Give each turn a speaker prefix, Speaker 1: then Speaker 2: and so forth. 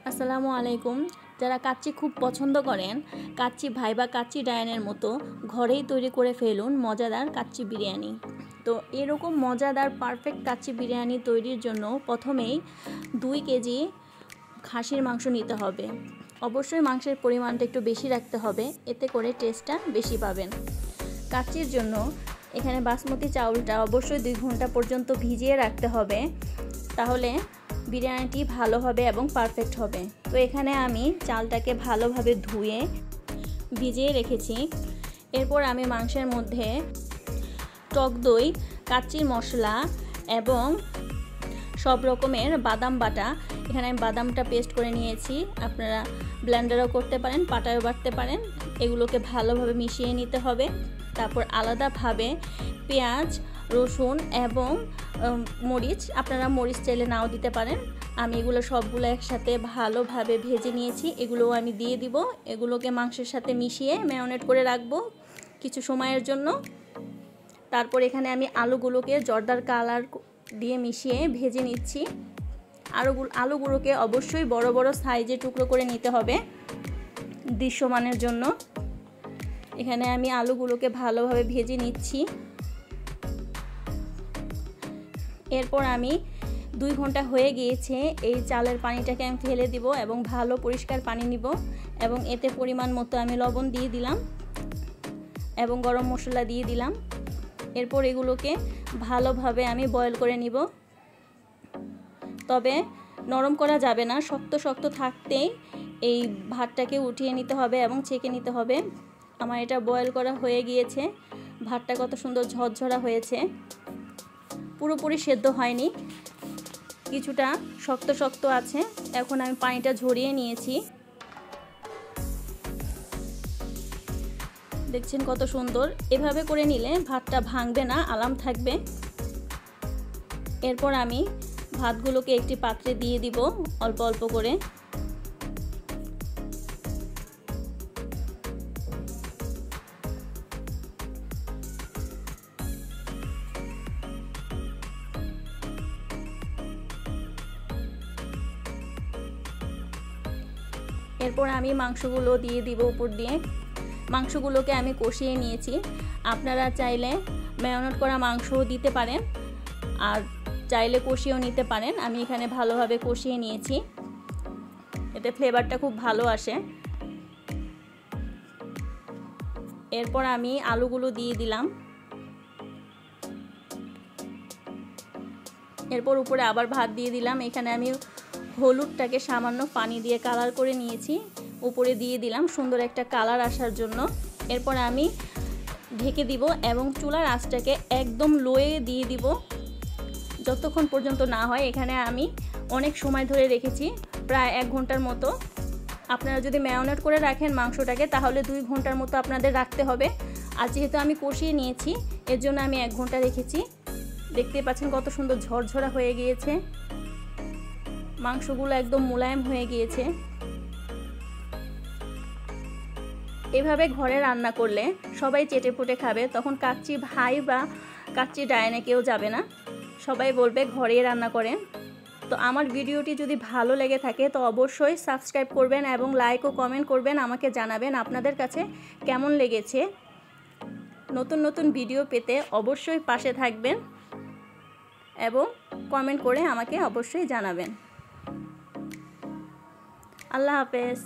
Speaker 1: আসসালামু আলাইকুম। যারা কাচ্চি খুব পছন্দ করেন, কাচ্চি ভাই বা কাচ্চি ডায়ানের মতো ঘরেই তৈরি করে ফেলুন মজাদার কাচ্চি বিরিয়ানি। তো এরকম মজাদার পারফেক্ট কাচ্চি বিরিয়ানি তৈরির জন্য প্রথমেই 2 কেজি খাসির মাংস নিতে হবে। অবশ্যই মাংসের পরিমাণটা একটু বেশি রাখতে হবে, এতে করে টেস্টটা বেশি পাবেন। কাচ্চির জন্য এখানে বাসমতি চাউলটা অবশ্যই 2 ঘন্টা পর্যন্ত ভিজিয়ে রাখতে হবে, তাহলে বিরিয়ানিটি ভালো হবে এবং পারফেক্ট হবে। তো এখানে আমি চালটাকে ভালোভাবে ধুয়ে ভিজিয়ে রেখেছি। এরপর আমি মাংসের মধ্যে টক দই, কাচ্চির মশলা এবং সব রকমের বাদাম বাটা, এখানে আমি বাদামটা পেস্ট করে নিয়েছি, আপনারা ব্লেন্ডারও করতে পারেন, পাটায়ও বাটতে পারেন। এগুলোকে ভালোভাবে মিশিয়ে নিতে হবে। তারপর আলাদাভাবে পেঁয়াজ, রসুন এবং মরিচ, আপনারা মরিচ চাইলে নাও দিতে পারেন। আমি এগুলো সবগুলো একসাথে ভালোভাবে ভেজে নিয়েছি, এগুলোও আমি দিয়ে দিব। এগুলোকে মাংসের সাথে মিশিয়ে ম্যারিনেট করে রাখবো কিছু সময়ের জন্য। তারপর এখানে আমি আলুগুলোকে জর্দার কালার দিয়ে মিশিয়ে ভেজে নিচ্ছি। আলুগুলোকে অবশ্যই বড় বড় সাইজে টুকরো করে নিতে হবে দৃশ্যমানের জন্য। এখানে আমি আলুগুলোকে ভালোভাবে ভেজে নিচ্ছি। এরপর আমি 2 ঘন্টা হয়ে গিয়েছে, এই চালের পানিটাকে আমি ফেলে দিব এবং ভালো পরিষ্কার পানি নিব এবং এতে পরিমাণ মতো আমি লবণ দিয়ে দিলাম এবং গরম মশলা দিয়ে দিলাম। এরপর এগুলোকে ভালোভাবে আমি বয়েল করে নিব। তবে নরম করা যাবে না, শক্ত শক্ত থাকতেই এই ভাতটাকে উঠিয়ে নিতে হবে এবং ছেঁকে নিতে হবে। আমার এটা বয়েল করা হয়ে গিয়েছে। ভাতটা কত সুন্দর ঝরঝরা হয়েছে, পুরোপুরি সেদ্ধ হয়নি, কিছুটা শক্ত শক্ত আছে। এখন আমি পানিটা ঝরিয়ে নিয়েছি, দেখছেন কত সুন্দর। এভাবে করে নিলে ভাতটা ভাঙবে না, আরাম থাকবে। এরপর আমি ভাতগুলোকে একটি পাত্রে দিয়ে দিব অল্প অল্প করে। এরপর আমি মাংসগুলো দিয়ে দিব উপর দিয়ে। মাংসগুলোকে আমি কষিয়ে নিয়েছি, আপনারা চাইলে ম্যারিনেট করা মাংসও দিতে পারেন আর চাইলে কষিয়েও নিতে পারেন। আমি এখানে ভালোভাবে কষিয়ে নিয়েছি, এতে ফ্লেভারটা খুব ভালো আসে। এরপর আমি আলুগুলো দিয়ে দিলাম। এরপর উপরে আবার ভাত দিয়ে দিলাম। এখানে আমি হলুদটাকে সামান্য পানি দিয়ে কালার করে নিয়েছি, উপরে দিয়ে দিলাম সুন্দর একটা কালার আসার জন্য। এরপর আমি ঢেকে দিব এবং চুলার আঁচটাকে একদম লোয়ে দিয়ে দিব যতক্ষণ পর্যন্ত না হয়। এখানে আমি অনেক সময় ধরে রেখেছি, প্রায় 1 ঘন্টার মতো। আপনারা যদি ম্যারিনেট করে রাখেন মাংসটাকে, তাহলে 2 ঘন্টার মতো আপনাদের রাখতে হবে। আর যেহেতু আমি কষিয়ে নিয়েছি, এর জন্য আমি 1 ঘন্টা রেখেছি। দেখতে পাচ্ছেন কত সুন্দর ঝরঝরা হয়ে গিয়েছে, মাংসগুলো একদম মোলায়েম হয়ে গিয়েছে। এভাবে ঘরে রান্না করলে সবাই চেটেপুটে খাবে, তখন কাচ্চি ভাই বা কাচ্চি ডায়ানে কেউ যাবে না, সবাই বলবে ঘরেই রান্না করেন। তো আমার ভিডিওটি যদি ভালো লেগে থাকে তো অবশ্যই সাবস্ক্রাইব করবেন এবং লাইক ও কমেন্ট করবেন, আমাকে জানাবেন আপনাদের কাছে কেমন লেগেছে। নতুন নতুন ভিডিও পেতে অবশ্যই পাশে থাকবেন এবং কমেন্ট করে আমাকে অবশ্যই জানাবেন। আল্লাহ হাফেজ।